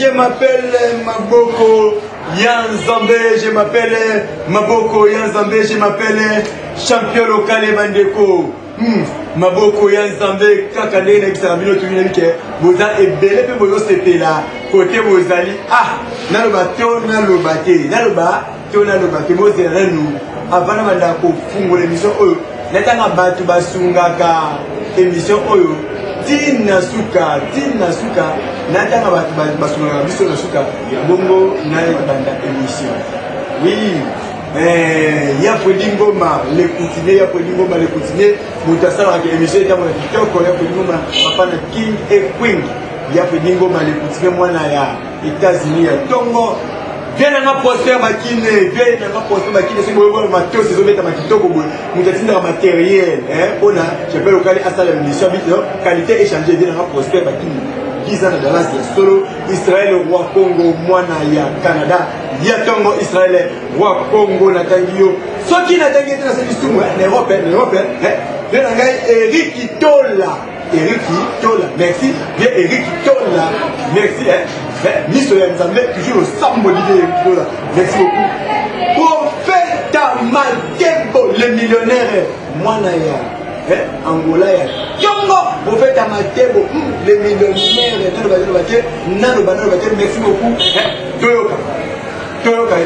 Je m'appelle Maboko Yanzambe, je m'appelle Maboko Yanzambe, je m'appelle champion local Bandeko. Maboko Yanzambe, Kakane, Nexamino, Tunike, vous avez belé, puis vous avez là, côté vous allez, ah, Naloba, Naloba, Naloba, Naloba, vous avez nous, avant de faire l'émission, Natanga Batu Basungaka, émission Oyo. Tina suka, natanga basungaka biso na suka, bongo na banda émission. Oui, ya Podingoma, le continuer, ya Podingoma, le continuer, mutasala ke émission ta mona kitoko, ya Podingoma, papa na King et Queen, ya Podingoma, le continuer mwana ya États-Unis ya Tongo. Viens dans poster makine, viens dans poster makine, c'est moi matos, c'est mettre makitoko boy. Mutatinda matériel, on a, je peux local à ça l'émission qualité échangée viens dans poster makine. 10 ans de Dallas solo Israël roi Congo mwana ya Canada, ya Tongo Israël roi Congo Natangio. Ce qui n'attendait dans cette histoire, l'Europe, viens dans Eric Tola. Merci. Bien Eric Tola, merci. Miss Nzambe, toujours au Sambo d'idée. Merci beaucoup. Prophète Amadebo, le millionnaire, Mwanaya, Angola, Yongo, prophète Amadebo, le millionnaire, merci beaucoup. Toyoka,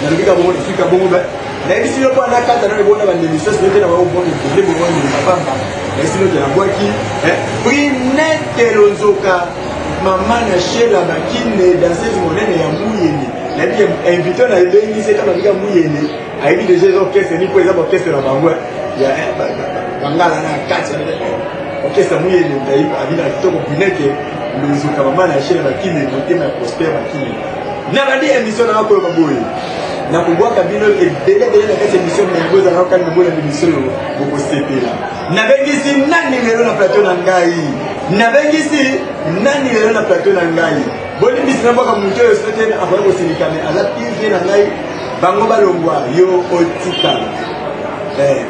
Nalika Bongo, Suka Bongo, mais si le point à la carte, on a une bonne émission, c'est le bon de mais si le bois qui, Brinette Lozoka. Maman na shela bakine danseuse monene ya muyeni na bien invité na bengi c'est quand on muyeni a dit déjà orchestre ni pour exemple orchestre na bango ya bangala na kati orchestre muyeni ndai abina kitoko bineke luzuka maman na shela bakine motema prosper bakine na badi émission na ko baboyi na kubwaka bino ebele na kati émission na ngoza na kan ngona émission boko sepela na bengi si nani lelo na plateau na ngai Nabengisi nani lelo na plateau na ngai boni bisina boka muto yo sote na afala ko silikane ala pizé na ngai bango balongwa yo otika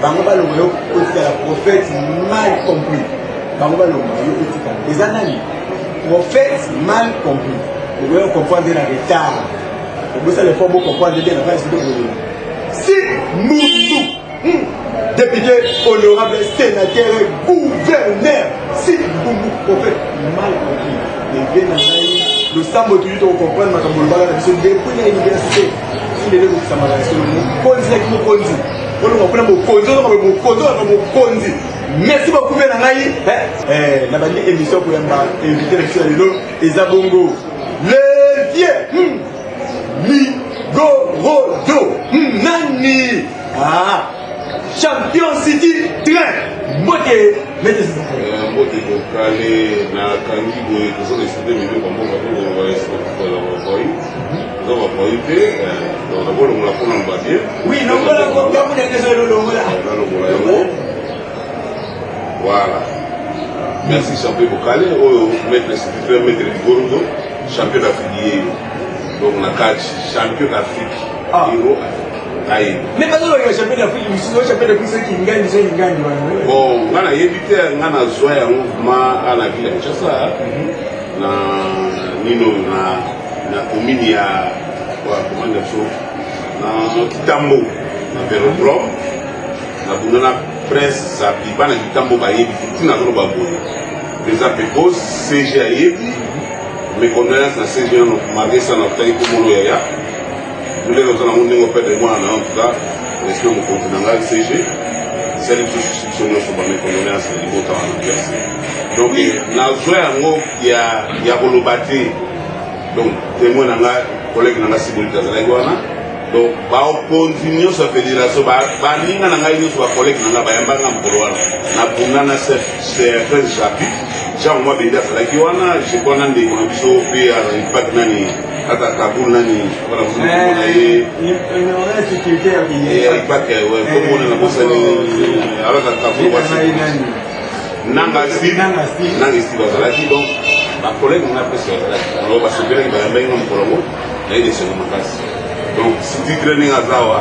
bango balongwa yo otika la prophète mal compris bango balongwa yo otika eza nani prophète mal compris vous devez comprendre la retard vous savez faut beaucoup comprendre bien la phrase de si Mousou député, honorable, sénateur, gouverneur, si vous prophète mal compris, et bien le sambo toujours on comprend ma cambolbala la mission depuis l'université, il est là où ça m'a laissé le mot, konzi avec mon konzi, on comprend mon konzi, merci beaucoup bien Nangaï, la bande émission pour inviter les filles à l'élo, et Zabongo, le vieux, Migorodo, Nani, ah. Champion City train Moté mettez Moté Bokale na kangi boye tozo décider mais comme on va essayer de la voir nous va pas été donc d'abord on la prendre en bâtir oui non voilà comme vous n'êtes que le longo là voilà merci champion Bokale maître City maître Gorodo champion d'Afrique donc la catch champion d'Afrique héros mais pas le champion d'Afrique, le champion d'Afrique qui gagne. Bon, on a évité un mouvement à la ville de Kinshasa, na commune à comment dire ça, na Kitambo, na Vélodrome, na Bunana presse, ça pipa na Kitambo ba yebi, tout na zone ba boye. Les apécos, CG a yebi, mes condoléances na CG on marqué ça na taille comme yaya. Nous les avons monté au fait de moi en tout cas, respect au continent CG, c'est une substitution sur mes condoléances au niveau de donc, la joie il y a Bolobati, donc, témoin dans la collègue dans la sécurité de la Guana, donc, on continue sa fédération, on n'a pas de collègue dans la Bayamba, on a certains chapitres, j'ai moi béni à la Guana, j'ai pas des conditions puis à l'impact nani. Ata Kaboul nani voilà vous avez sécurité et pas que ouais comme on a pensé alors à Kaboul nanga si bazalaki donc ma collègue on a pris ça on va se faire un bain en Colombo là il est sur ma place donc si tu training à Zawa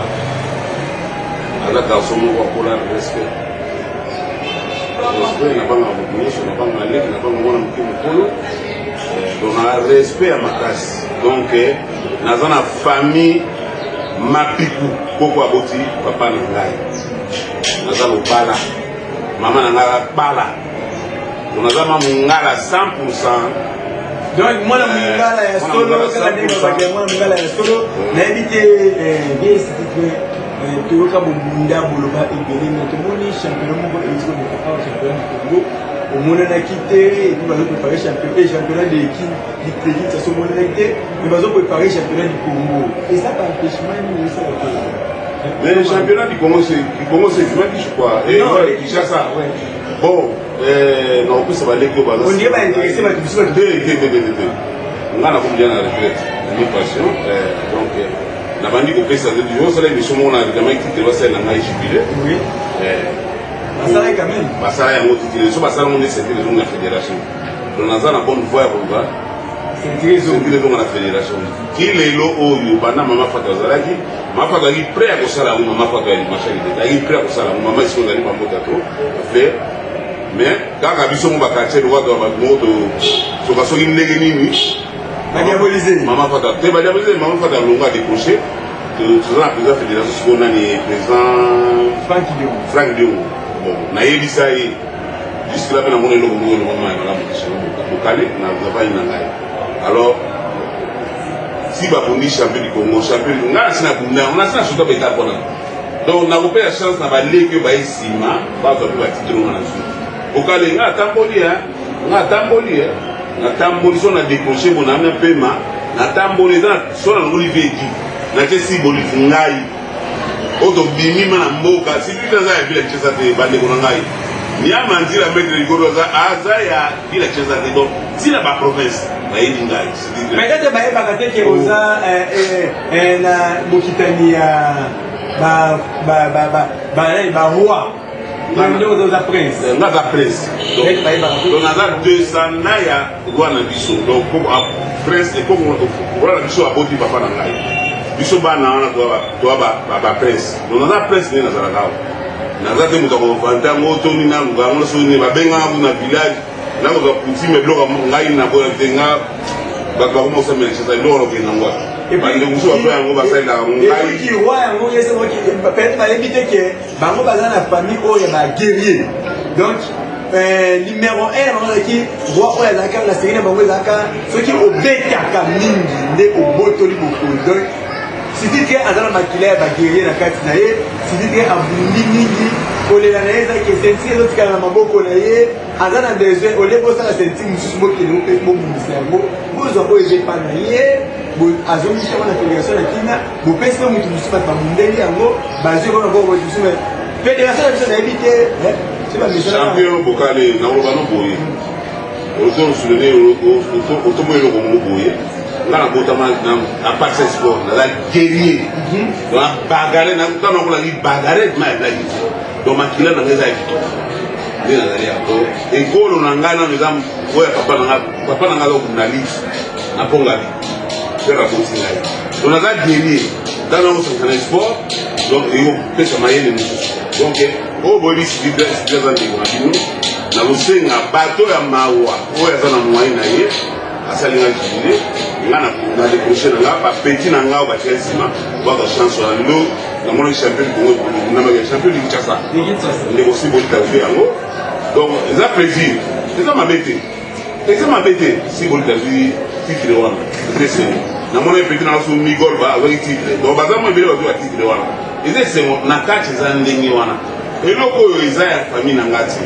ala ka somo kwa kula respect na banga mukuni na banga leki na banga mwana mkuu mkolo donc na respect ya makasi donc naza na famille mapiku koko aboti papa na ngai naza lobala mama na ngai bala donc naza ma mongala 100%. Donc moi la mongala ya solo kala ndenge bakia moi mongala ya solo na ebite bien c'était toyoka bobunda boloba ebele mais tomoni championnat moko eziko de papa championnat du Congo omonanaki te epuis bazopréparer championnat de l'équipe ça somonanaki te mais bazopréparer championnat du Congo eza baempêchement nini esalaka mais le championnat du Congo c'est dimanche quoi et Kinshasa bon non plus ça va aller que baza on dirait baintéressé bato biso bato nga nakomi na retraite mi passion donc nabandi kopesa osala émission moko na rekamaki titre basala na ngai jubilé basala quand même basala yango titre so basala ngo nde sentire ezongo na fédération donc naza na bonne voie ya koluka sentire ezongo na fédération ki lelo oyo banda mama fata azalaki mama fata azalaki prêt ya kosala yango mama fata ya machari tete azalaki prêt ya kosala yango mama esiko ozali bambota to faire mais kaka biso mo bakartier lokaka bato moko soka soki ndenge nini badiabolize mama fata te badiabolize mama fata alongo adécroché toza na président fédération sikoyo nani président Frank Diongo bon nayebisa ye jusque là mpe namona eloko moko eloko maya malamu bokale nazavani na ngai alors si bakundi champion du Congo champion ngai nasi nakunda nasi na sota baeta mpona donc nakopesa chance na baleki oyo baye nsima bazwa mpe batitre onga na su okale nga atamboli so na décroché bona na pema natamboli eza so na longoli veki natie simboli ngai oyo tobimima na mboka sipita aza ya vila kinshasa te bandeko na ngai niama nzila maître rigolo aza ya vila kinshasa te donc ntina baprovince bayebi ngai peut-être bayebaka te ke oza na bokitani ya baroi nga za prince donc naza descendant ya roi na biso donc prince roi na biso aboti papa na ngai biso bana wana toa baprince donc naza prince nde nazalaka awa naza te moto akovanta yango toni naluka yango soni babengaka kuna village nakozwa coutume biloko ngai naboya te nga bato bakoma kosamela kinshasa biloko nakokende yango bande mosusu bato yango basalelaka ngai roi yango peut-être bayebi te ke bango baza na famille oyo ya baguerrier donc numéro 1 bango ezalaki roi oyo azalaka na série na bango ezalaka soki obetaka mingi nde obotoli bokozi donc sidi te aza na makila ya baguerrier na kati na ye sidi te abundi mingi kolela na ye ezalaki sentire ezotikala na maboko na ye aza na besoin olie bosala sentire mosusu bokende mpe bobundisa yango bozwa oyo ezepa na ye azongisa yango na fédération na kina bopesi mpe motu mosusu bato bamundeli yango bazwi kona koko motu mosusu fédération na biso nayebi te champion bokale nakoloba no boye ozosolene otomoyi eloko moko boye nga nabotama na parse sport naza guerrier donc bagare ntango nakolaki bagare mayebelaki donc makila na ngai eza ya kitoko nde nazali yango ekolo na ngai nano eza oyo papa na ngai azokunda liki napongaki mpe naboti ngai donc naza guerrier ntango nakosangisa na sport donc ekopesa mayele mosusu donc oyo boyebi sidi aza ndeko na bino nakosenga bato ya mawa oyo aza na moyen na ye asali nga jibile nga na décroché na nga bapeti na nga oyo batia nsima baka chance wana lelo namonaki champion du Congo namaki champion du Kinshasa ndeko simbolika zwi yango donc eza plaisir eza mabe te simbolika zwi titre wana eza esengo namonaki peti na ngaso migol azwaki titre donc baza mo ebele bazwi ba titre wana eza esengo na kati eza ndenge wana eloko oyo eza ya famille na nga ti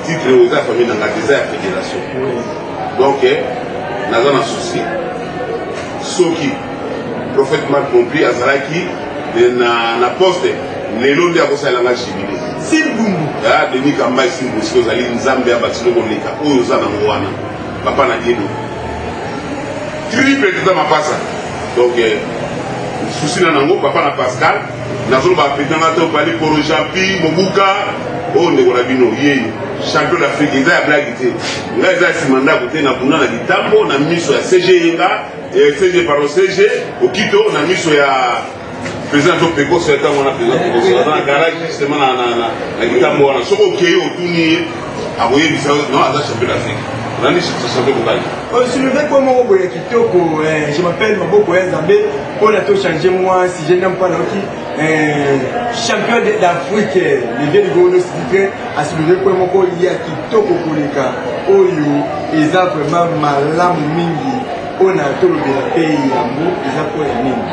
titre oyo eza ya famille na nga ti eza ya fédération donc naza na souci soki prophète Marc compris azalaki na poste lelo nde akosalelanga jibile simbumbu denis kambai simbumbu siki ozali nzambe abatili koleka oyo oza nango wana papa na diedo triple teta mapasa donc souci na nango papa na pascal nazoloba apetanga te opali poro jampi mobuka oyo ndeko na bino ye champion d'Afrique eza ya blagi te ngai eza ya nsima ndako te nakunda na litambo na miso ya CG yenga CG okito na miso ya président to pekoso ya ntango wana président pekoso aza na garage justement na litambo wana soki okei otuni ye akoyebisa no aza champion d'Afrique Soulevé pour moi, je m'appelle Maboko Nzambe. On a tout changé moi, si je n'aime pas champion d'Afrique, le vieux Gono Sidike, à soulever pour moi, il y a Kitoko Koleka, Oyo, et ça vraiment malam mingi. On a tout le pays, Yambo, et ça pour les mines.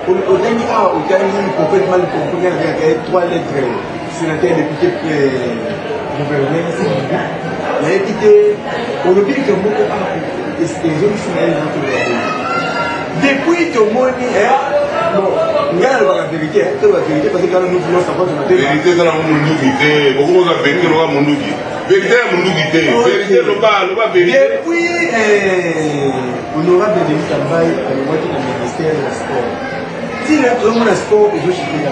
Au dernier, complètement compris avec 3 lettres, sénateur député gouverneur, il a écouté, on oublie que beaucoup de ces hommes sont allés dans tout le monde. Depuis tout le monde, bon, regarde la vérité, parce que quand nous voulons savoir de la vérité, c'est la vérité, beaucoup de vérité, c'est la vérité. Vérité, c'est la vérité, vérité. Depuis, honorable Denis Kambaye, on voit qu'il est au ministère de la sport. Si le monde a sport, ils ont chuté là.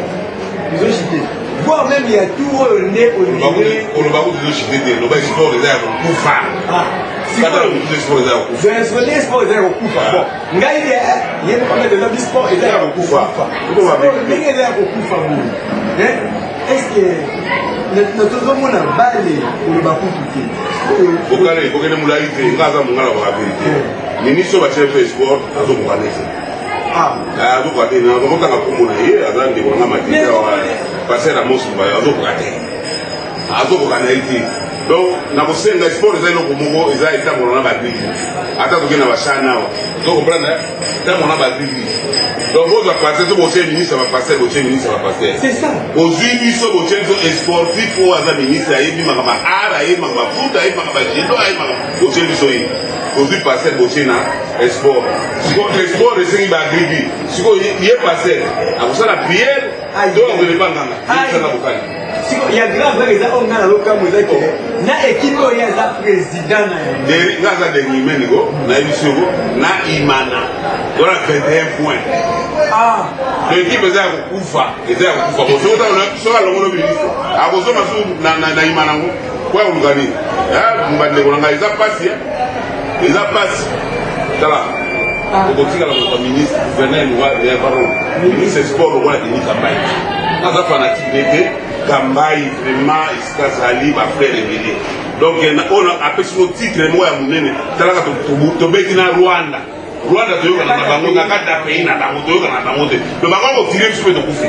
Ils ont chuté. Voire même, il y a tout né au niveau. On va vous dire chuté, on va sport les airs au Koufa. Ah, si vous avez le sport les airs au Koufa. Les sport les airs au Koufa. Bon, il y a pas mal de sport les airs au Koufa. Les airs au Koufa. Est-ce que notre monde a balé pour le Bakouti? Vous allez moulaïté, grâce à mon gars, la vérité. Ministre va faire sport, à tout le monde. Ah, donc on a donc on a comme on a hier, à l'année on a matière passer la mosse on va donc on a été donc na bosenga sport za no komongo eza eta mona ba grille ata to kena ba shana donc comprendre ta mona ba grille donc vous va passer to bosse ministre va passer bosse ministre va passer c'est ça aujourd'hui so bosse sportif ou aza ministre ayebi makama ara ayebi makama foot ayebi makama judo ayebi makama bosse biso yi aujourd'hui passer bosse na sport sport esengi ba grille siko ye passer akusala prière donc on ne pas nganga ça na bokali il y a grand frère eza on ngana loka mozaki na équipe oyo eza président na yo ngaza de Nimengo na Ebisoko na Imana on a 21 points ah l'équipe eza kufa ko so ka longo ministre akozo masu na Imana ngo kwa ungani mbande ko nga eza passe tala okotika la ministre gouverneur wa parole ministre sport wala ni Kambaye naza fanatique Kambaye vraiment iskazali ba frère révélé donc on a appelé son titre moi ya munene talaka to beti na Rwanda toyoka na bango na kata pays na bango toyoka na bango te to bango ko tirer sur to kufi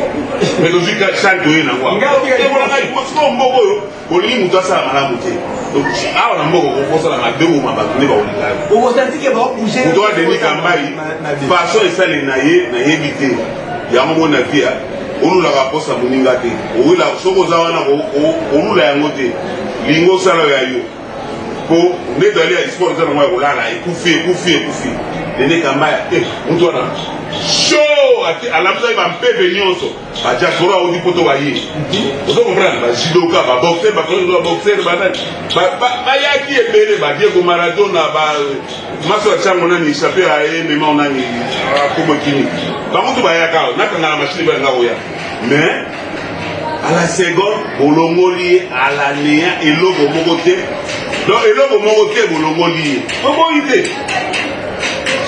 mais logique chaque doye na ngwa et voilà ngai ko so mboko yo olingi mutu asa malamu te donc awa na mboko ko fosa na mabego mabantu ne ba olikala o sentike ba bouger mutu wa Denis Kambaye façon esale na yebite ya mo na via olula ka posa muninga te owila soko za wana olula yango te lingo sala ya yo ko neto ali ya sport za ngwa kolala ekufi Denis Kambaye mutu wana show ati alamsa ba mpebe nyonso ba diaspora odi poto wa ye ozo comprendre ba judoka ba boxer ba yaki ebele ba Diego Maradona ba maso ya chango nani échappé à mema nani komo kini ba mutu ba yaka na kanga na machine ba ngawo ya mais à la seconde bolongoli à la nia eloko mokote donc eloko mokote bolongoli omo ide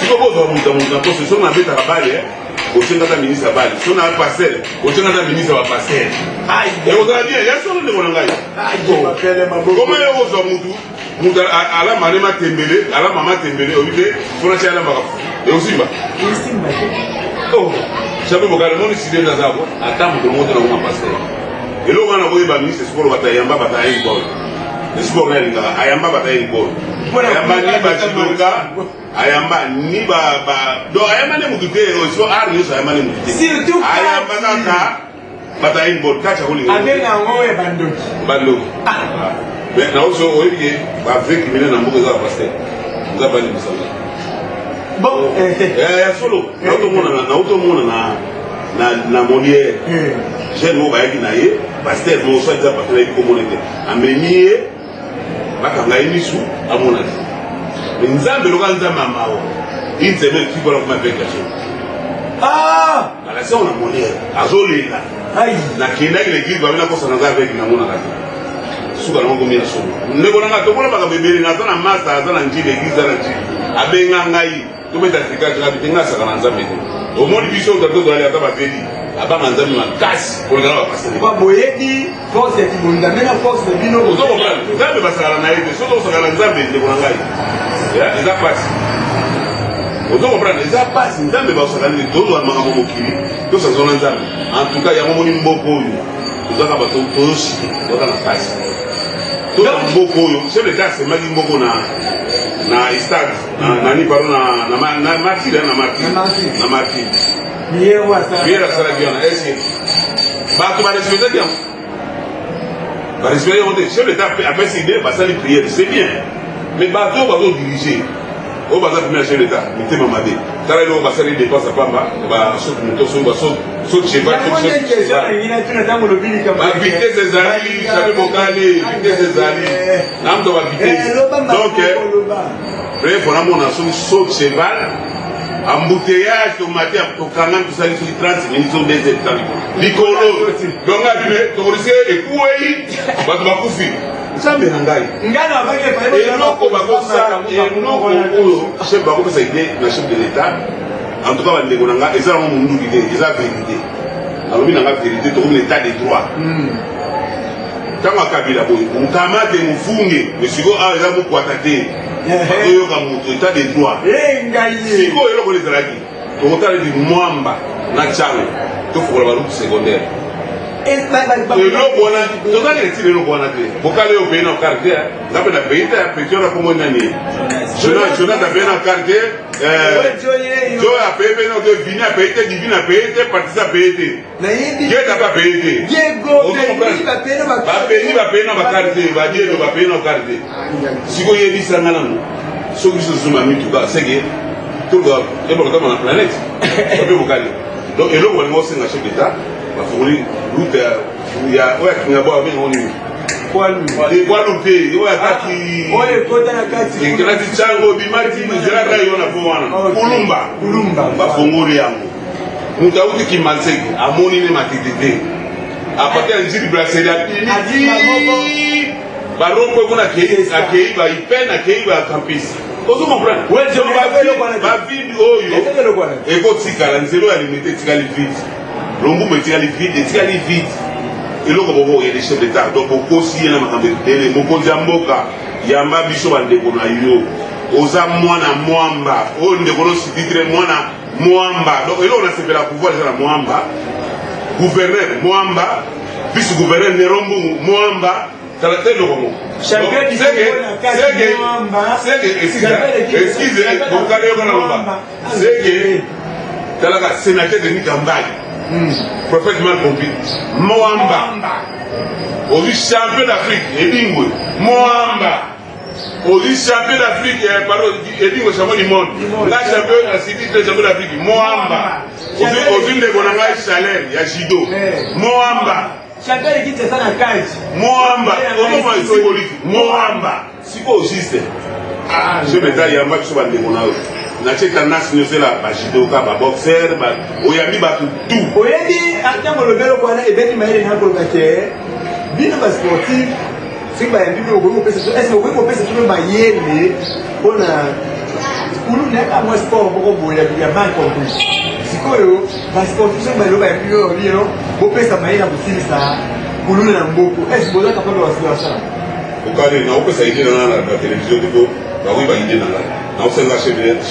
siko bozo muta na possession na beta kabale osenga ta ministre bali sona passer osenga ta ministre wa passer ai et on a bien ya solo de monangai comment yo zo mutu ala marema tembele ala mama tembele olive fona chala maka et osimba oh sabe bokale moni side na zabo atamu de moto na passer et lo wana boyeba ministre sport batayamba batayi bol sport na linga ayamba batayi bol ayamba ni bachidoka ayamba ni ba do ayamba ne mukite so ar ni so ayamba ne mukite surtout ayamba kaka batayi bol kacha holi abenga ngowe bandoki mais na oso oyiye ba veki mine na mboka za passer za bani bisala bon solo na automona na monier je no ba yaki na ye pasteur no so za patela ko monete ameniye bakanga emisu amona nzambe loka nzambe amao inzeme kikola kuma peka so ala se on a monier azolela na kenda ile kitu ba na kosa na za avec na mona kati suka na ngomia so ndeko na to bona baka bebeli na zana masa zana njile giza na njile abenga ngai to beta tika tika bitinga saka na nzambe omoni biso utato ali ataba pedi abanga nzambe makasi kolingana bapasteur kwa boyebi force ya kibonda mena force de bino ozo comprendre nzambe basakala na ye te soki osakala nzambe ndeko na ngai eza pasi ozo comprendre eza pasi nzambe basakala nde tozwa makambo mokili tosakana na nzambe en tout cas yango moni mboka oyo tozaka bato tozosike toza na pasi toza mboka oyo chef de cas emaki mboko na stade nani pardon na martyr na martyr Pierre asalaki wana eske bato barespectaki yango barespectaki yango te chef d'état apesi ide basali prière c'est bien mais bato oyo bazodirige oyo baza premier chef d'état mitema mabe tala eloko basali dépense apamba basoki moto soki cheval bavitese ezali jabe mokale vitese ezali na moto bavitese donc bref onamona soki soki cheval embouteillage tomate tokanga tosali soki 30 minutes o 2 heures likolo donc abime tokolisi ekuwei bato bakufi nzambe na ngai eloko bakosala eloko oyo chef bakopesa ide na chef de l'état en tout cas bandeko na ngai eza nango monduki te eza vérité alobi na ngai vérité tokomi na état de droit ntango akabila boye mokamate mofunge mesiko awa eza mokwata te oyoka moto état de droit sikoyo eloko ezalaki tokotala di mwamba na ntango tofukola barutu secondaire eloko wana tozali retire eloko wana te bokale oyo pei na okarte nga mpe na pei te ya petio na kombo nani jonas apei na okarte jo apei pe na vini apei te divine apei te partisa apei te geta pa apei te bapeni bapei na bakarte badielo bapei na okarte sikoyo yebisanga nano soki biso zuma mituka seke toka ebakotama na planète ope bokale donc eloko balinga osenga chef d'état bafungoli route ya oyo akinga bo abenga oni poilu te oyo ataki ekelati ntango bimati nzelaka yo na po wana kulumba bafungoli yango moto auti kimanseke amoni ne matete te apate ya njiri brasserie apini baroko ekona akei baipene akei bakampisi ozo comprendre bavide oyo ekotikala nzelo ya limite etikali vide lombumu etikali vide eloko boko ya chef d'état donc bokosi ye na makambo etele mokonzi ya mboka yamba biso bandeko na yo oza mwana mwamba oyo ndeko nosititre mwana mwamba donc eloko nasepela pouvoir eza na mwamba gouverneur mwamba vice gouverneur nerombungu mwamba tala te eloko moko excuse bokale yoko na loba seke talaka sénateur denis kambali prophète mal compris mwamba ozi champion d'Afrique ebingwe mwamba ozi champion d'Afrique pardon ebingwe champion du monde nga champion asiti champion d'Afrique mwamba ozi ndeko na ngai chaleur ya judo mwamba mwamba omoma symbolique mwamba siko juste je me taille yamba biso bandeko na yo natie tendance nyosela bajidoka baboxer oyambi bato tu oyebi ntango olobeli okwana ebeti mayele nakoloba ke bino basportif soki bayambi bino okoki kopesa so ese okoki kopesa so mayele mpona kulu nayaka mwa sport moko boye ya mal compris sikoyo basportif soki bayelo bayambi bino bino bopesa mayele ya kosilisa kuluna na mboko ese bozaka mpona basila okale naopesa ide nanga na télévision tiko bakoki baide nanga naosenga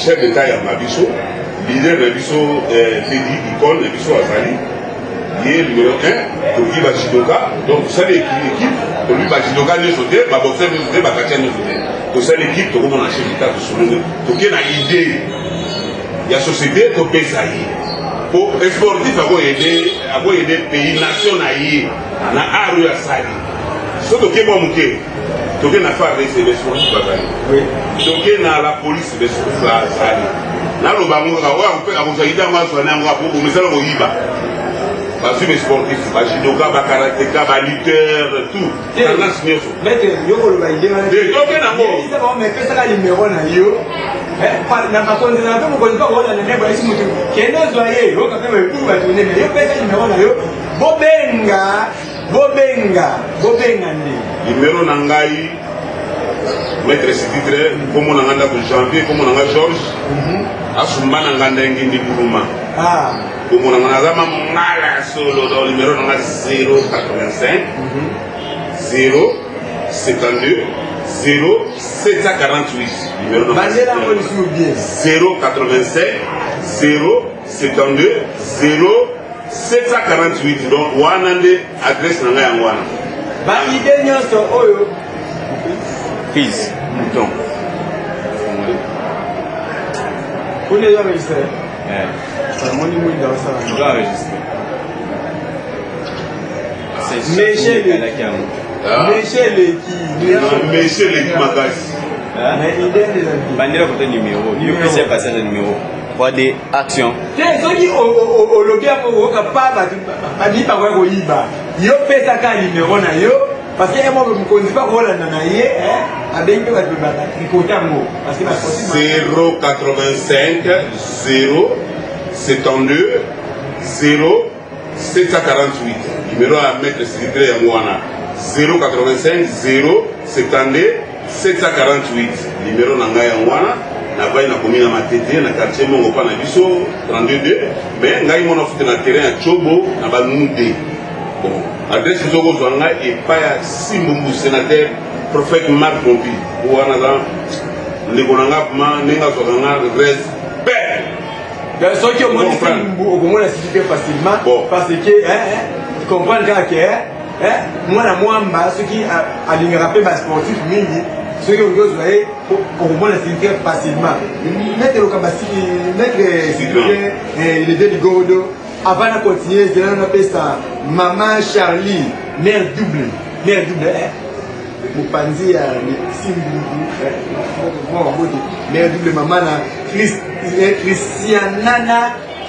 chef d'état ya mabiso leader na biso fedi icole na biso azali ye numéro 1 toki bajidoka donc tosali équipe tolobi bajidoka nyonso te baboxer nyonso te bakatia nyonso te tosali équipe tokomona chef d'état tosolonge toke na idée ya société topesa ye po sportif akoyede pays nation na ye na art oyo asali so toke mwa moke toke na FARDC besportif bazali toke na la police besportif azali naloba ngo oyo akozalida ngo azwana yango abomesala koyiba bazwi besportif bajidoka bakarateka balutteur tout tendance nyonso toke nango mepesaka nimero na yo na bakonzi na mpe mokonzi bakoona na nembo yasi motu kende ozwa ye yoka mpe baepuru batone me yo pesa nimero na yo bobenga nde nimero na ngai maître sititre komo na nga ndako janvier komo na nga george asumba na nga ndenge ndi buluma Ah. Donc on a un solo dans le numéro 085 072 0748. Numéro 087 072 0748. Donc on a une adresse dans la Wana. L'idée est oyo. Fils. Donc. Vous l'avez enregistré? Je dois enregistrer. Monsieur le Magasi. Mais idée des amis. Bandera pour ton numéro. Numéro c'est passé le numéro. Pour des actions. Tiens, ceux qui au lobby pour capable pas dit par quoi iba. Yo pèse à numéro na yo parce que moi je me connais pas quoi là na yé avec que va te battre. Il faut tango parce que la 085 072 0748. Numéro à mettre s'il vous plaît à moi 085 072 748. Numéro nanga ya wana na vai na komina matete na quartier mongo pa na biso 32 mais ngai mona futa na terrain ya Chobo na ba nude. Bon, adresse zoko zwanga e pa ya Simbumbu sénateur prophète Marc Pompi. Wana za ndeko ma nenga zwanga respect. Dans ce qui est au Congo, la cité facilement parce que tu comprends que moi la moi ceux qui alignent rappel sportif mini ceux qui ont joué pour la cité facilement mettre le capacité mettre les deux du Godo avant de continuer je l'ai appelé ça maman Charlie mère double Mupanzi ya Simbungu mère double maman na Christianana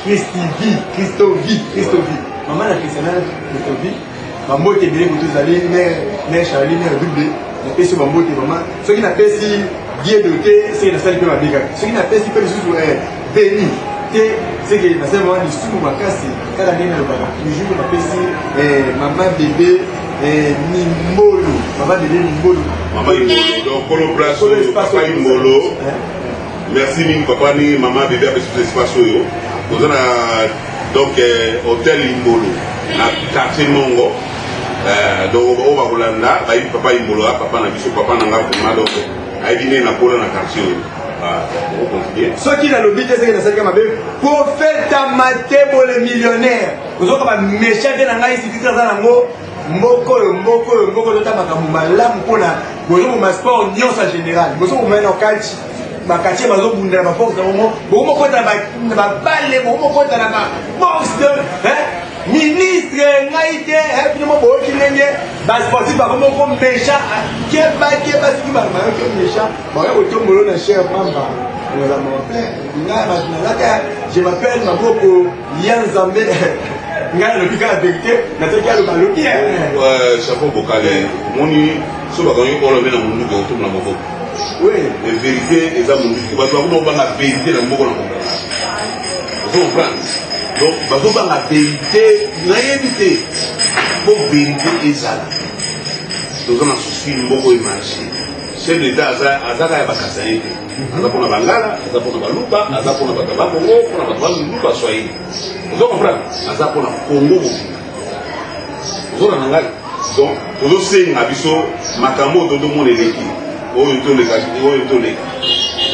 Christovi maman na Christianana Christovi maman qui est bien pour tous aller mère Charlie mère double na pesi maman qui maman ceux qui na pesi bien doté c'est na salle pe mabika ceux qui na pesi pe sous béni c'est que na salle maman ni sous makasi kala nene le baba toujours na pesi maman bébé Nimbolo, maman bébé Nimbolo. Maman Nimbolo, donc Polo Place, papa Nimbolo. Merci Ning papa ni maman bébé avec tout l'espace yo. Nous on a donc hôtel Nimbolo, na quartier Mongo. Donc on va Rolanda, ba papa Nimbolo, papa na biso papa na nga pour donc a dîner na Polo na quartier yo. Ceux qui dans le but c'est que dans cette gamme pour faire ta maté pour les millionnaires. Vous avez comme méchant dans la ici dans la mboko tota makambo malamu mpona bozoboma sport nyonso en général bozoboma na kati makati bazobundela baboxe na bongo bokomokota na babale bokomokota na baboxe de ministre ngai te finalement boyoki ndenge basportif bakomoko méchant keba siki bamayoki méchant baoya kotombolo na cher mamba je m'appelle Maboko Yanzambe. Chapeau Bokale, moni so ba kanyi olo mena mundu ke otum na moko. Oui, la vérité eza mundu ke ba ko ba na vérité na moko na moko. Vous comprenez? Donc ba ko ba na vérité, na yebite. Bo vérité ezala. Donc on a souci moko e marché. Chef d'État azaka ya bakasayete. Aza pona bangala, aza pona baluba, aza pona bataba Congo, pona bataba luba Swahili. Vous comprenez? Aza pona Congo. Vous comprenez? Donc, vous savez abiso makambo do monde leki. Oyo to leka, oyo to leka.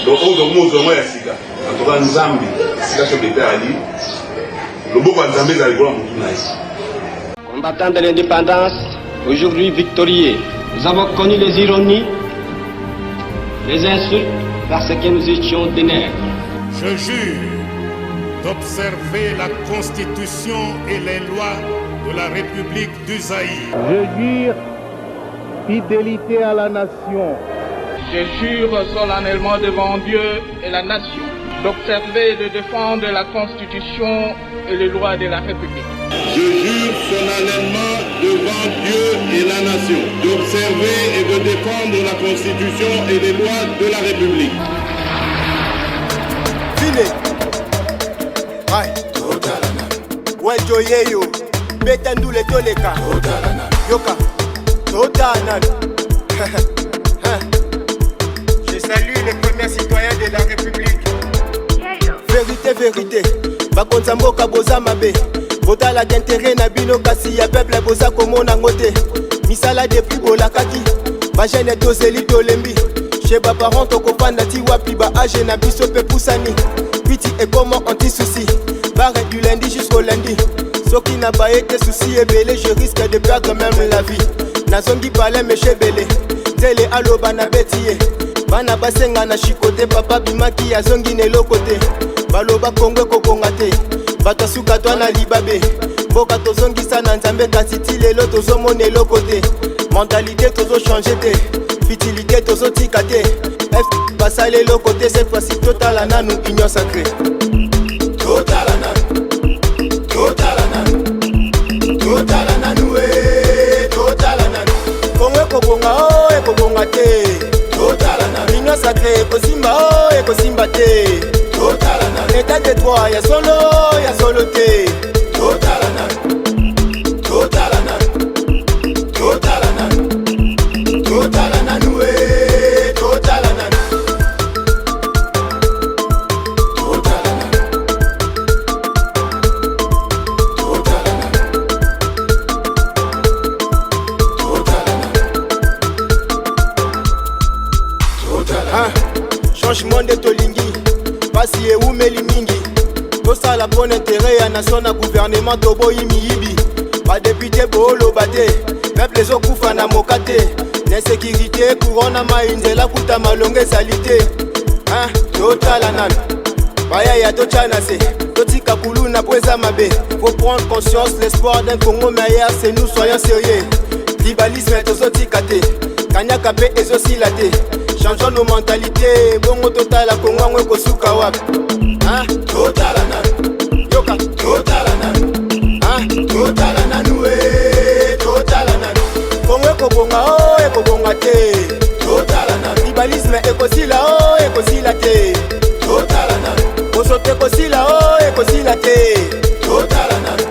Donc oyo mo zo ya sika. En tout cas Nzambi, sika chef d'État ali. Le boko Nzambi za ligola mutu na isi. Combattants de l'indépendance, aujourd'hui victorieux, nous avons connu les ironies, les insultes parce que nous étions des nègres. Je jure d'observer la Constitution et les lois de la République du Zaïre. Je jure fidélité à la nation. Je jure solennellement devant Dieu et la nation d'observer et de défendre la Constitution et les lois de la République. Je jure solennellement devant Dieu et la nation d'observer et de défendre la Constitution et les lois de la République. Fine. Aïe. Ouais, Joyeyo. Betandule Toleka. Yoka. Totanan. Je salue les premiers citoyens de la République. Vérité, vérité. bakonza mboka boza mabe botala d'intérêt na bino kasi ya peuple boza komona ngote misala depuis bolakaki bajene tozeli tolembi chez baparent tokofanda ti wapi baage na biso pe pusani piti ekoma anti-souci barre du lundi jusqu'au lundi soki na baye te souci ebele je risque de perdre même la vie nazongi pale meshebele nzele aloba na beti ye bana basenga na chikote papa bimaki azongi na eloko te baloba kongwe kokonga te bato suka twana libabe mboka tozongisa na nzambe kasi ti lelo tozomona eloko te mentalité tozochange te futilité tozotika te basala eloko te cette fois-ci totala nanu union sacré totala nanu totala nanu totala nanu totala nanu kongwe kobonga o ekobonga te totala nanu union sacré ekosimba o ekosimba te totala nanu état de droit ya solo te totala nanu totala nanu totala nanu totala nanu totala nanu totala nanu changement de tolingi pasi eumeli mingi tosala bon intérêt ya nation na gouvernement toboyi miyibi badepute booloba te peuple ezokufa na moka te l'insécurité courona mai nzela kuta malongo ezali te totala nanu bayaya totyana se totika kuluna po eza mabe faut prendre conscience l'espoir d'un Congo meilleur c'est nous soyons sérieux tribalisme tozotika te kanyaka mpe ezosila te changeons nos mentalités bongo totala Congo ngo ekosuka wapi totala nanu yoka totala nanu totala nanu totala nanu Congo ekobonga o ekobonga te totala nanu tribalisme ekosila o ekosila te totala nanu kosoto ekosila o ekosila te totala nanu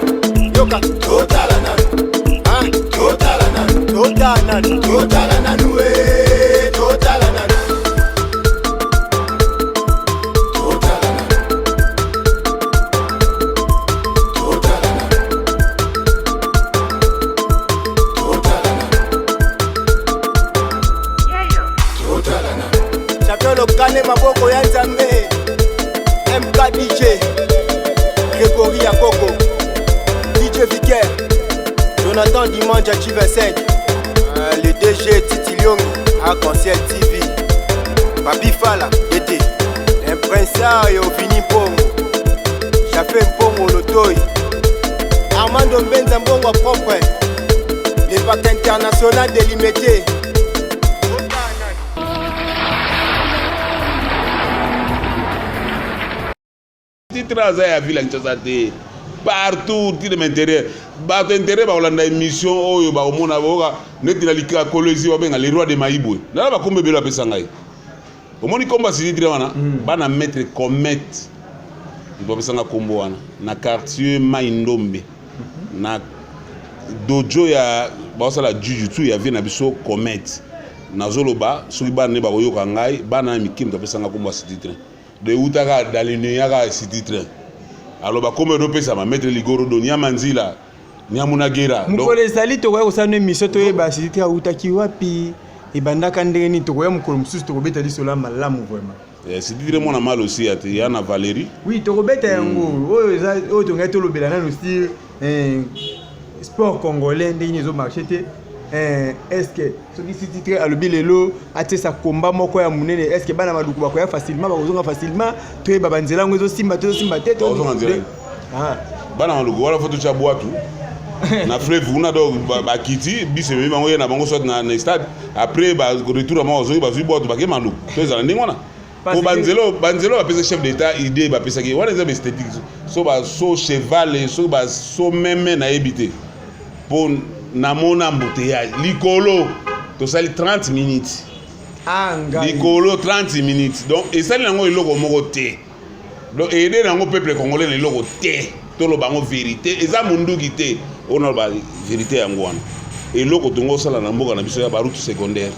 yoka totala nanu totala nanu totala nanu totala nanu totala nanu lokane maboko ya nzambe MK DJ Grégory Akoko DJ Vicaire Jonathan Dimanche à Chivasen le DG Titi Liong Arc-en-Ciel TV Papi Fala Été l'impresario Vini Mpongo Chafé Mpongo Lotoi Armando Mbenza Mbongo propre le pacte international délimité titraza ya vile nchaza te partout ti de m'intérêt ba to intérêt ba olanda émission oyo ba omona boka neti na lika kolezi wa benga les rois de Maïbwe na ba kombe belo apesa ngai omoni komba sidi wana bana mettre comète ibo apesa nga kombo wana na quartier Maindombe na dojo ya ba osala jujutsu ya vie na biso comète na zoloba soki bana ne ba koyoka ngai bana mikim to apesa nga kombo sidi de utaka dalini yaka sititre alors ba comme européen ma mettre ligoro do nya manzila nya munagera donc mukole sali to kwa usana mission to yeba sititre utaki wapi ibandaka ndeni to kwa mukolo mususu to kobeta lisola malamu vraiment sititre mona mal aussi ati yana Valérie oui to kobeta yango oyo to ngato lobela na aussi sport congolais ndeni zo marché te est-ce que ce qui se titre à lobilelo ate sa combat moko ya munene est-ce que bana maluku bakoya facilement bakozonga facilement to ba banzela ngo zo simba te to bana maluku wala foto cha boatu na fleuve una do ba kiti bise me bango na bango soit na stade après ba retour à moi zo ba vu boatu ba ke maluku to ezala ndingona ko banzelo ba pesa chef d'état idée ba pesa ki wana za esthétique so ba so cheval so ba so meme na ebité pour na mon embouteillage likolo to sali 30 minutes likolo 30 minutes donc et ça nango eloko moko te donc aider nango peuple congolais le loko te to lo bango vérité eza munduki te on ba vérité yango wana eloko tongo sala na mboka na biso ya barutu secondaire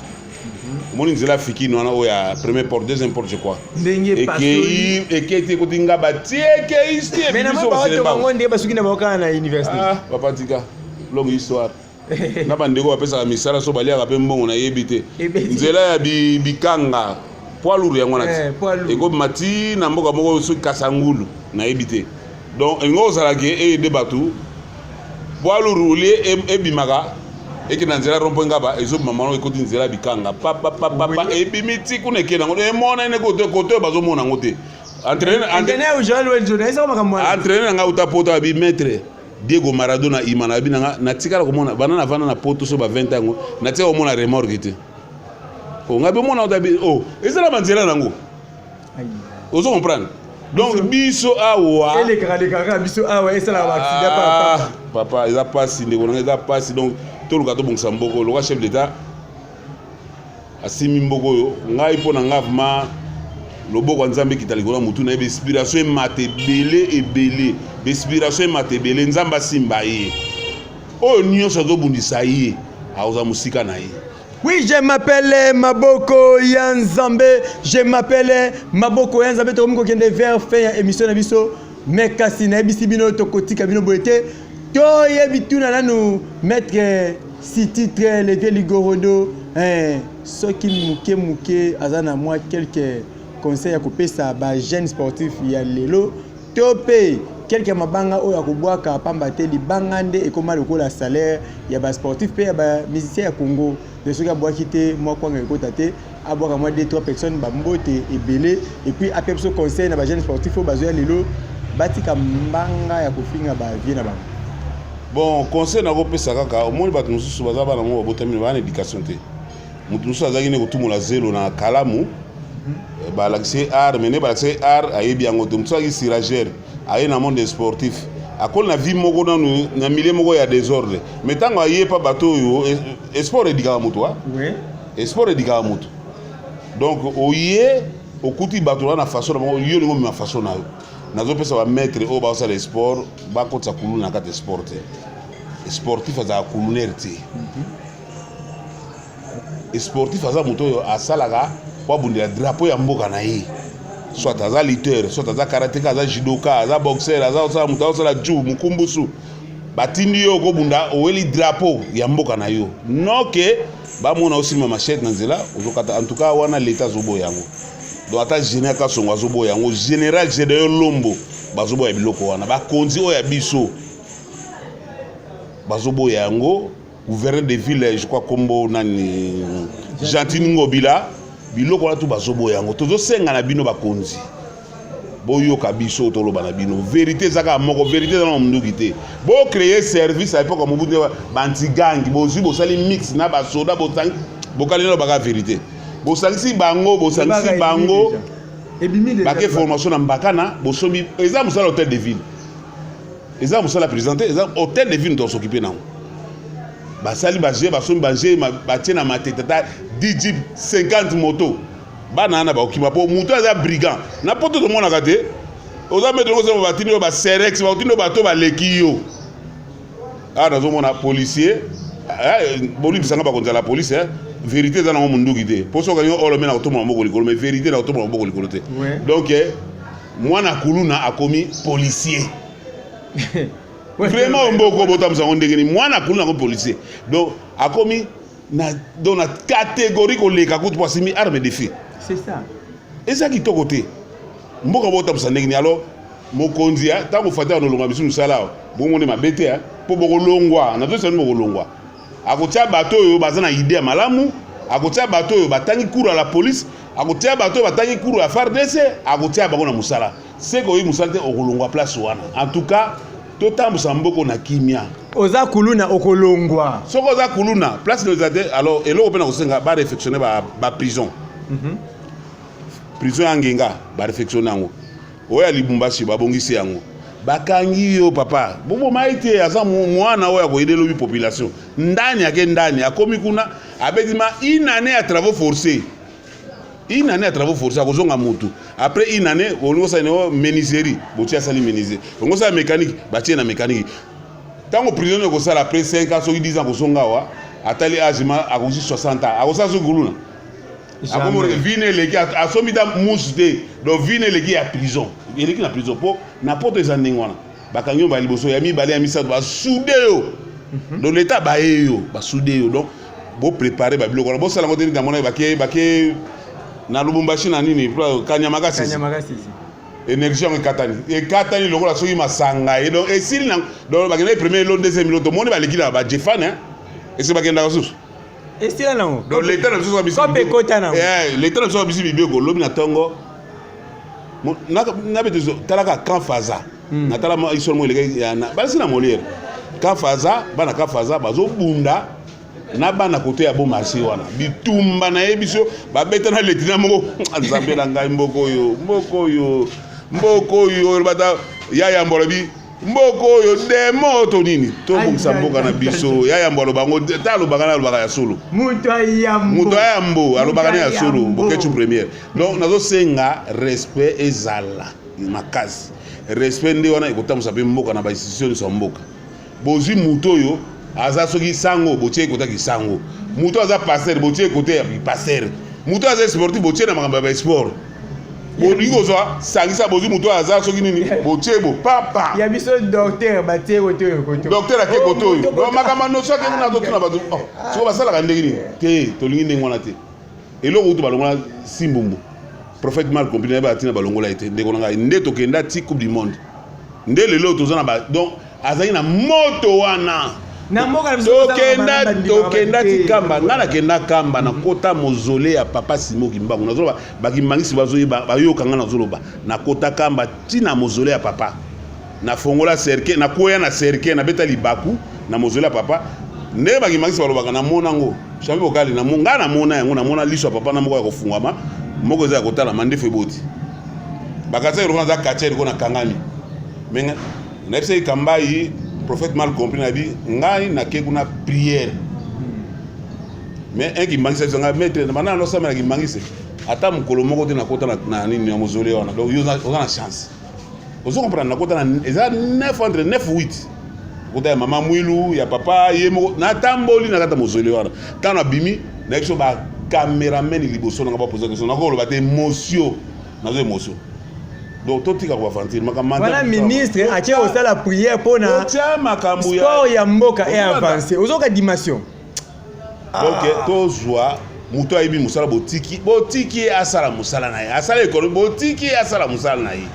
Mon nzela fiki no na oya premier porte deuxième porte je crois. Ndenge pasoli. Et qui était côté ngaba tie ke ici. Mais na ba to bango ndenge basuki na boka na université. Ah papa tika. Longue histoire. Na bandeko bapesa ka misala so balia ka pe mbongo na yebite. Nzela ya bikanga. Poids lourd yango na ti. Et comme mati na mboka moko so kasangulu na yebite. Donc ngo zala ke e de batu. Poids lourd rouler e bimaka. Et que dans la rond-point ngaba ezo maman ekoti nzela bikanga papa et bimiti kuneke nango e mona ne côté bazo mona ngote entraîneur Joël Weljourne ça comme moi entraîneur nga uta poto abi maître Diego Maradona imana abi na tikala ko mona banana vana na poto so ba 20 ans na tia ko mona remorque te o ngabe mona uta bi o ezala manzela nango ozo comprendre donc biso awa ele kaka biso awa esala ba accident papa eza passe ndeko na eza passe donc tout le gâteau bon samboko le chef d'état asimi mboko yo ngai pona ngavma loboko nzambe kitalikona mutu na inspiration ebele inspiration matebele nzamba simba ye o nyonso azobundisa ye auza musika na ye. Oui, je m'appelle Maboko Yanzambe. Je m'appelle Maboko Yanzambe. Tu as dit vers faire émission na biso. Mais kasi na bisi bino tokoti kabino boete. To yebitu na nous mettre si titre les vieux ligorodo ceux qui muke azana moi quelques conseils à couper ça ba jeune sportif ya lelo topé quelques mabanga oyo akobwaka pamba te libangande et comment lokola salaire ya ba sportif pe ya ba musicien ya Congo de ceux qui abwaki te moi kwanga ekota te abwaka moi 2-3 personnes ba mbote ebele et puis après ce conseil na ba jeune sportif oyo bazoya lelo batika mbanga ya kofinga ba vie na bango. Bon, conseil na kopesa kaka, omoni bato mosusu baza bana mo babotami bana éducation te. Mutu mosusu azaki ne kotumula zelo na kalamu. Balakisi art, mais ne balakisi art ayebi yango te. Mutu azaki siragère, aye na monde sportif. Akoli na vie moko na milieu moko ya désordre. Mais tango aye pa bato yo, sport edikaka mutu wa? Oui. Sport edikaka mutu. Donc oye okuti bato na façon na bango yo ngo ma façon na yo. Nazopesa ba maître o ba osala sport ba kotsa kulu na kate sport sportif aza kuluner te sportif aza moto yo asalaka kwa bundela drapeau ya mboka na ye soit aza lutteur soit aza karatéka aza judoka aza boxeur aza osala moto osala ju mukumbusu batindi yo ko bunda oweli drapeau ya mboka na yo noke ba mona osima machette na nzela ozokata en tout cas wana l'état zobo yango. Donc ata général ka songo azobo yango général Gédéon Lombo bazobo ya biloko wana ba konzi oya biso bazobo yango gouverneur de ville je crois kombo nani Gentine Ngobila biloko wana tu bazobo yango tozo senga na bino ba konzi boyo ka biso toloba na bino vérité zaka moko vérité dans munduki te bo créer service à l'époque comme vous banti gang bozu bo sali mix na ba soda bo tang bo kalino ba vérité. Bosangisi bango bake formation na mbakana bosomi eza musala hôtel de ville eza musala présenté eza hôtel de ville doit s'occuper nango basali baje basomi baje batie na mateta 10 jeep 50 moto bana na ba okima po muto eza brigand na poto to mona kate oza mettre ngo ba batini ba serex ba otino bato ba leki yo nazo mona policier boli bisanga ba konza la police vérité dans le monde guidé pour ça que on le met dans tout mon moko mais vérité dans tout mon moko côté donc moi na kuluna a commis policier vraiment mboko botam ça on dégni moi na kuluna comme policier donc a commis na dans la catégorie ko leka ko pour simi arme de feu c'est ça et ça qui to côté mboko botam ça dégni alors mokonzi ta ko fata no longa bisu sala bo monde ma bete pour boko longwa na to ça boko longwa akotia bato yo bazana idée malamu akotia bato yo batangi kuru à la police akotia bato yo batangi kuru à FARDC akotia bango na musala c'est ko yi musala te okolongwa place wana en tout cas totambusa mboko na kimia oza kuluna okolongwa soko oza kuluna place de zate alors eloko pena kosenga ba réfectionner ba prison prison yangenga ba réfectionner yango oya Lubumbashi babongisi yango bakangi yo papa bobo maite aza mwana oya ko aider lobi population ndani yake ndani akomi kuna abedima une année à travaux forcés akozonga mutu après une année on ça no menuiserie botia sali menuiserie on ça mécanique batie na mécanique tango prisonnier ko sala après 5 ans so 10 ans ko songa wa atali azima akosi 60 ans akosa so guluna akomona vine leki asomita musu te donc vine leki ya prison eleki na prison po na poto eza ndenge wana bakangi yo baliboso ya mibale ya misato basude yo donc l'état baye yo basude yo donc bopréparé babiloko wana bosala ngo te nini namona bake na Lubumbashi na nini Kanyamakasi énergie yango ekatani lokola soki masanga ye donc esili na donc bakenda premier lot deuxième lot tomoni baleki na bajefan esi bakendaka susu esila nango donc l'état na biso bisi l'état na biso bisi bibeko lobi na ntongo nabete talaka Camp Faza natala histoire mo eleki balisi na Molière Camp Faza bana Camp Faza bazobunda na bana kote ya bo marché wana bitumba na yebiso babeta na letina moko nzambe na ngai mboko yo bata yaya mbolobi mboko yo demo to nini to bungisa mboka na biso yaya mbolo bango talo bagana alobaka ya solo muto ayambo alobaka na ya solo boketu première donc nazo senga respect ezala makasi respect ndi wana ekotamusa pe mboka na ba institution so mboka bozi muto yo aza soki sango botie kota ki sango muto aza passer botie kote ya passer muto aza sportif botie na makambo ya sport bolingo zo sangisa bozi muto aza soki nini botie bo papa ya biso docteur batie koto docteur ake koto yo do makambo no soki na to tuna batu so basala ka ndenge nini te to lingi ndenge wana te eloko utu balongola simbumbu prophète Marc compagnie ba tina balongola ite ndeko nanga nde to kenda ti coupe du monde nde lelo tozana ba donc azali na moto wana na mboka tokenda ti kamba nga nakenda kamba na kota mozole ya papa Simo Kimbangu nazoloba bakimangisi bayoka nga nazoloba na kota kamba ti na mozole ya papa na fongola cercle na koya na cercle na beta libaku na mozole ya papa nde bakimangisi balobaka na mona ngo chambi bokali na nga na mona yango na mona liso ya papa na moko ya kofungwama moko eza ya kotala mandefu eboti bakatisa eloko za katiere ko na kangami menga na epesa ikambai prophète mal compris na bi ngai na ke kuna prière mais un qui mangi ça maître maintenant no sama qui mangi c'est ata mukolo moko te na kota na nini ya mozole wana donc yo na chance ozo comprendre na kota na eza 9 entre 9 8 kota ya mama mwilu ya papa ye moko na tamboli na kata mozole wana tana bimi na kiso ba cameraman liboso na ba poser question na ko lo ba te émotion na zo émotion donc tout tika kwa fantir makamanda voilà ministre atie au la prière pour na makambu ya sport ya mboka et avancer ozoka dimension donc to joie muto ayibi musala botiki asala musala na ye asala économie botiki asala musala na ye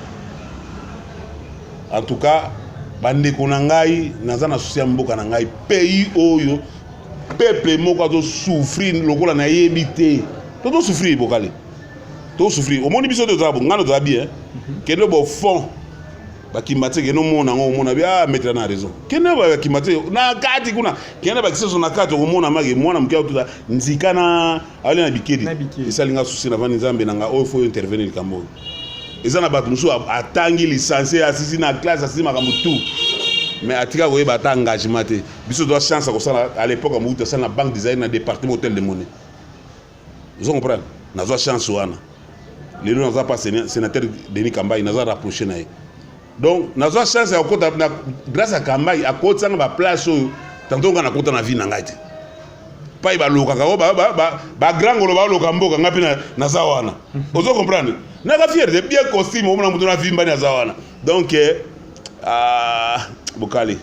en tout cas bandeko na ngai naza na souci ya mboka na ngai pays oyo peuple moko azo souffrir lokola na yebi te to souffrir bokale to souffrir omoni biso de zabo ngano za bien kendo bo fond bakimate keno mona ngo mona bia mettre na raison kendo bakimate na kati kuna kendo bakiseso na kati omona mage mwana mkia tuza nzikana ale na bikedi esalinga souci na vani nzambe nanga o faut intervenir kambo ezana batu musu atangi licencié asisi na classe asisi makambo tout mais atika ko yeba ta engagement te biso doit chance ko sala à l'époque mu ta sala na banque design na département hôtel de monnaie vous comprenez na zo chance wana les gens n'ont pas sénateur Denis Kambaï n'a pas rapproché naï donc n'a pas chance à côté grâce à Kambaï à côté ça na place tantôt on a côté na vie n'angate pas il va loka ba grand golo ba loka mboka ngapi na zawana vous comprenez n'a pas fier de bien costume on a mutu na vie mbani na zawana donc bokali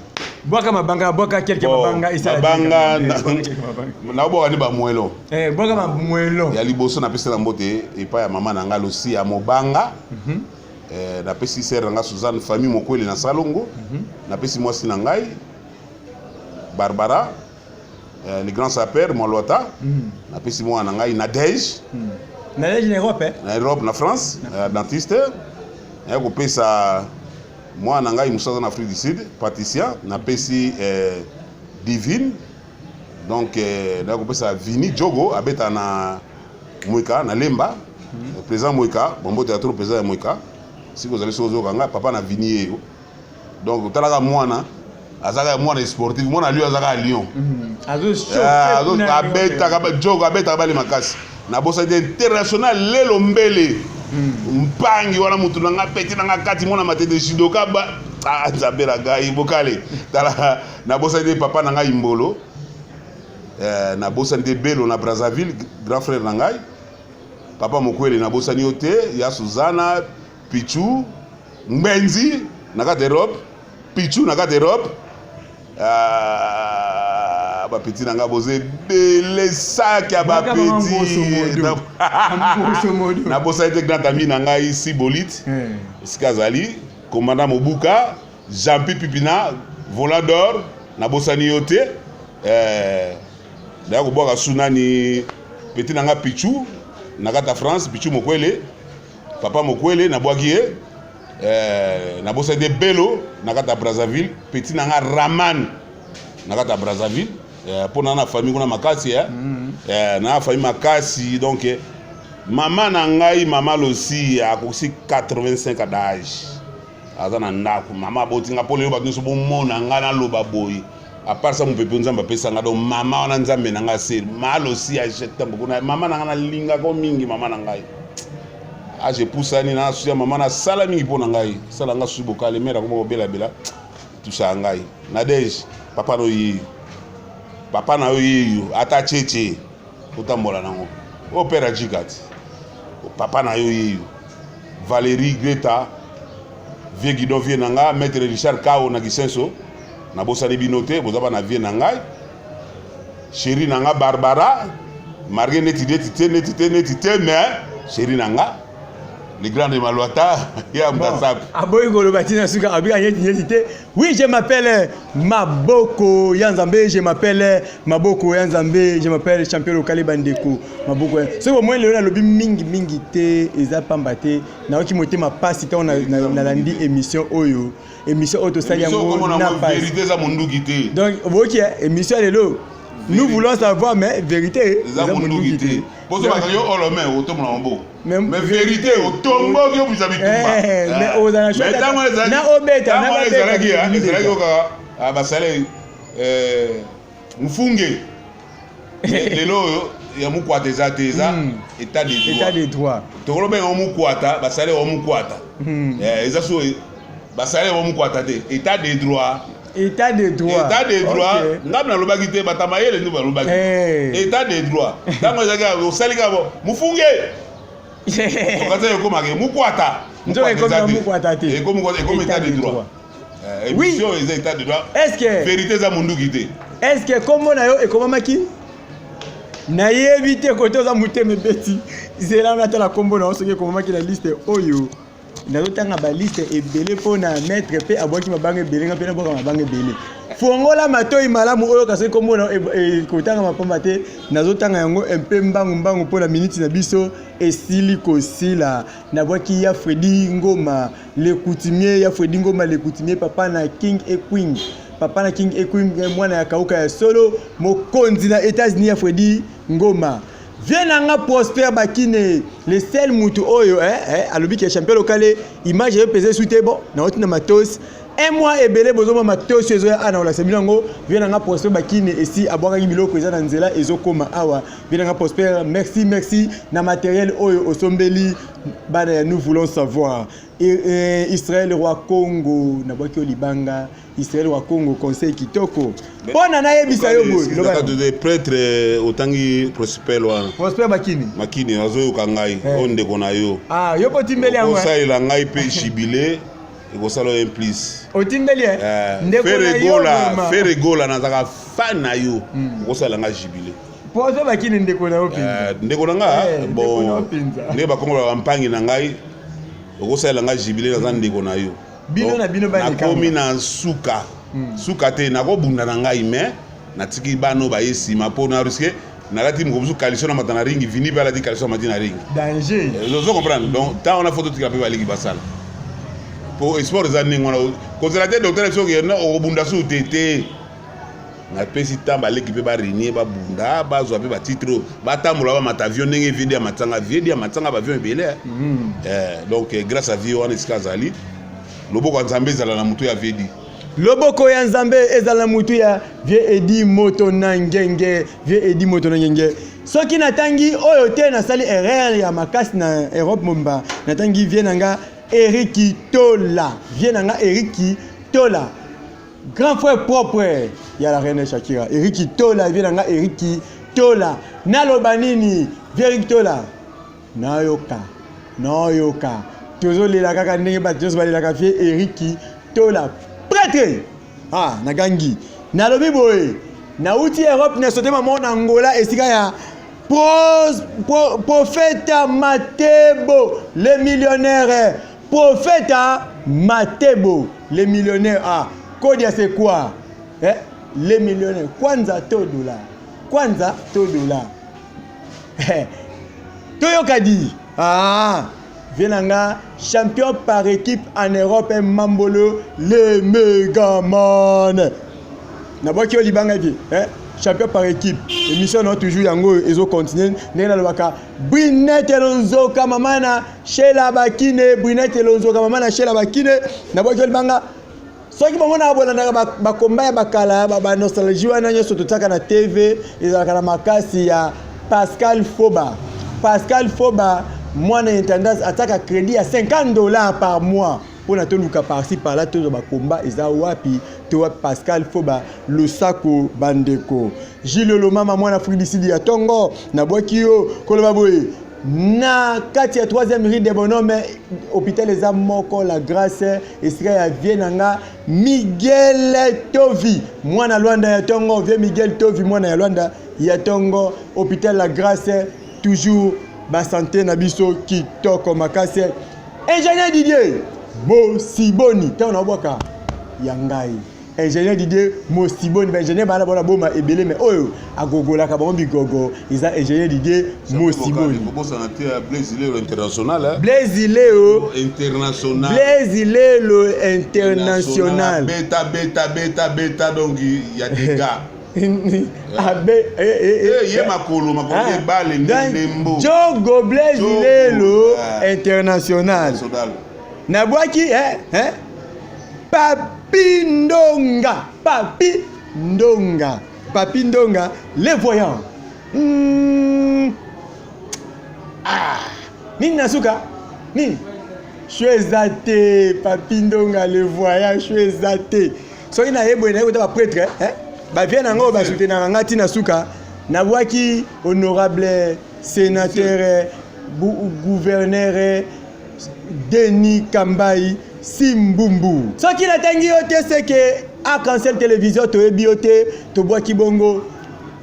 boka mabanga boka quelque mabanga isa banga na boka ni ba mwelo boka mwelo ya liboso na pesa na mbote epa ya mama na ngalo si ya mobanga na pesi sere nga Suzanne famille mokweli na Salongo na pesi mwasi na ngai Barbara le grand sapeur Molota na pesi mwa na ngai Nadège na Europe na Europe na France dentiste ya ko pesa moi na ngai musaza na Afrique du Sud Patricia na pesi Divine donc na ko pesa Vini Jogo abeta na Moika na Lemba président Moika bombo théâtre président Moika si vous allez sur Zokanga papa na Vini yo donc talaka mwana azaka mwana sportif mwana lui azaka Lyon abeta Jogo abeta bali makasi na bossa international lelo mbele mpangi wana mutu nanga peti nanga kati mona matete shidoka ba nzabela gai bokale tala na bossa de papa nanga imbolo na bossa de Belo na Brazzaville grand frère nangai papa mokwele na bosani yo te ya Suzana Pichu Mbenzi na kati Europe Pichu na kati Europe ba petit na nga boze bele sac ya ba petit na bosani te grand ami na nga ici Bolite Skazali commandant Mobuka Jean-Pi Pipina volant d'or na bosani yo te da ko boka sunani petit na nga Pichu na kata France Pichu mokwele papa mokwele na bwaki ye na bosa de Bello na kata Brazzaville petit na nga Raman na kata Brazzaville pour na famille kuna makasi na famille makasi donc maman na ngai mama losi akosi 85 d'âge azana ndako mama botinga pole ba nso bo mona nga na loba boy à part ça mon pépé nzamba pesa nga do mama wana nzambe na nga sel malo si acheta mbona mama na nga na linga ko mingi mama na ngai je pousse ni na suya mama na sala mingi pona ngai sala nga subo kale mera ko bela bela tout ça ngai na dej papa no yi papa na yi ata cheche utambola nango opera jigat papa na yo yi Valérie Greta vie Guido vie nanga maître Richard Kao na Gisenso na bosani binote bozaba na vie nangai chéri nanga Barbara marié netité mais chéri nanga les grands de Malouata ya mtasap aboy golo batina suka abi netité oui je m'appelle Maboko Yanzambe je m'appelle Maboko Yanzambe je m'appelle champion local Bandeko Maboko c'est au moins le na lobi mingi te eza pambate na oki motema passe ta na landi émission oyo émission auto saliango na pas vérité za munduki te donc ok émission lelo nous voulons savoir mais vérité za munduki te poso ba yo olome otomo na mbo mais vérité otombo ki obisa bitumba mais ozana chota na obeta na obeta ezalaki oka basale mfunge lelo ya mukwata eza état de droit tokolo benga mukwata basale wa mukwata eza so basale wa mukwata te état de droit ngam na lobaki te batama yele ndo balobaki état de droit tango ezaka osalika bo mufunge okaza ekomaka mukwata nzo ekomaka mukwata te ekomaka état de droit émission eza état de droit est-ce que vérité za munduki te est-ce que kombo na yo ekomamaki na yebi te koto za muteme beti zela na tala kombo na osoki ekomamaki na liste oyo nazotanga ba liste ebele pona mettre pe aboki mabanga ebele nga pe na boka mabanga ebele fongola matoi malamu oyo kasi komona kotanga mapamba te nazotanga yango un peu mbangu pona minute na biso esili kosila na boki ya Fredy Ngoma le coutumier ya Fredy Ngoma le coutumier papa na King et Queen papa na King et Queen mwana ya kauka ya solo mokonzi na États-Unis ya Fredy Ngoma Vienanga Prosper Bakine le seul mutu oyo alobi ki champion local image yo pesé sous tebo na otina matos un mois ebele bozoma matos ezo ya ana ola sebilango Vienanga Prosper Bakine esi abwaka biloko eza na nzela ezokoma awa Vienanga Prosper merci na matériel oyo osombeli bana ya nous voulons savoir Israël roi Congo na bwaki olibanga Israël roi Congo conseil kitoko bona na yebisa yo boy loba de prêtre otangi Prosper Bakini azo kangai onde kona yo yo potimbeli yango ça il a ngai pe jubilé ekosala implice otimbeli faire gola na zaka fan na yo ekosala ngai jubilé Prosper Bakini ndeko na yo pinza ndeko na nga bon ne ba kongola bampangi na ngai okosala ngai jubilé na ndeko na yo bino na bino ba komi na suka te na kobunda na ngai mais natiki bano ba yesima po na risque na lati mkobusu coalition na matana ringi vini ba lati coalition matina ringi danger vous comprenez donc tant on a photo tika pe ba ligi basala pour espoir za ningo na conservateur docteur soki na obunda su tete na pesi tamba leki pe ba renier ba bunda ba zo pe ba titre ba tamula ba matavion ndenge vidi ya matanga ba avion belé donc grâce à Vio on Skazali loboko nzambe ezala na mutu ya vedi loboko ya nzambe ezala na mutu ya vie Edi moto na ngenge soki natangi oyo te na sali erreur ya makasi na Europe momba natangi vie nanga Eriki Tola grand frère propre ya la reine Shakira Eriki Tola vie nanga Eriki Tola naloba nini vie Eriki Tola nayoka tozolela kaka ndenge bato nyonso balelaka fie eriki tola prêtre nagangi nalobi boye nauti Europe nasote mama na Angola esika ya prophète Matebo le millionnaire prophète Matebo le millionnaire Kodia c'est quoi les millionnaires kwanza to dollar Toyoka dit Venanga champion par équipe en Europe et Mambolo le Megaman Naboki Olibanga dit champion par équipe émission non toujours yango ezo continuer ndena lobaka Brinette Elonzoka mamana Shela Bakine Brinette Elonzoka mamana Shela Bakine Naboki Olibanga soki bamona bolanda bakomba ya bakala ba nostalgie wana nyoso totaka na TV ezalaka na makasi ya Pascal Foba mwana intendance ataka crédit à $50 par mois pour na toluka par-ci par-là to bakomba eza wapi to Pascal Foba Losako Bandeko Gilles Lomama mwana Fridisidi ya Tongo na Bwakio koloba boye na kati ya 3e rue de Bonhomme hôpital eza moko la grâce esika ya Vienanga Miguel Tovi mwana Luanda ya Tongo vie Miguel Tovi mwana ya Luanda ya Tongo hôpital la grâce toujours ba santé na biso kitoko makase ingénieur Didier Mosiboni tana boka yangai ingénieur Didier Mosiboni ba ingénieur bana bona boma ebele mais oyo agogola ka bon bigogo isa ingénieur Didier Mosiboni Bobo santé Blaise Lelo international Blaise Lelo international Blaise Lelo international beta donc il y a des gars Jogo Blaise Lelo international Nabwaki Papi Ndonga les voyants Nini nasuka Nini Chouezate Papi Ndonga les voyants Chouezate soki na yebo na yebo prêtre ba vient nango ba soutenir ngati na suka na bwaki honorable sénateur gouverneur Denis Kambai Simbumbu soki na tangi ote seke a cancel télévision to ebiote to bwaki bongo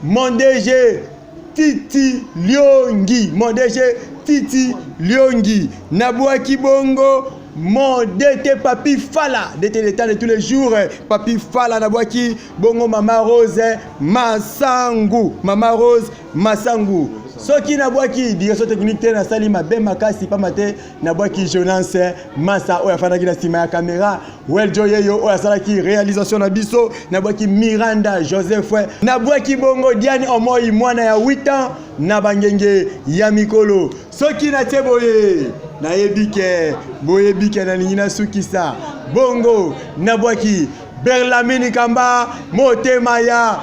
mon DG Titi Liongi na bwaki bongo mon DT Papi Fala DT l'état de tous les jours Papi Fala na bwaki bongo Mama Rose Masangu soki na bwaki direction technique te na sali mabe makasi pa mate na bwaki Jonas Massa oya fana ki na sima ya caméra Well Joyeyo oya sala ki réalisation na biso na bwaki Miranda Joseph na bwaki bongo Diane Omoi mwana ya 8 ans na bangenge ya mikolo soki na teboye na boyebike na ningina sukisa bongo na bwaki Berlamini Kamba motema ya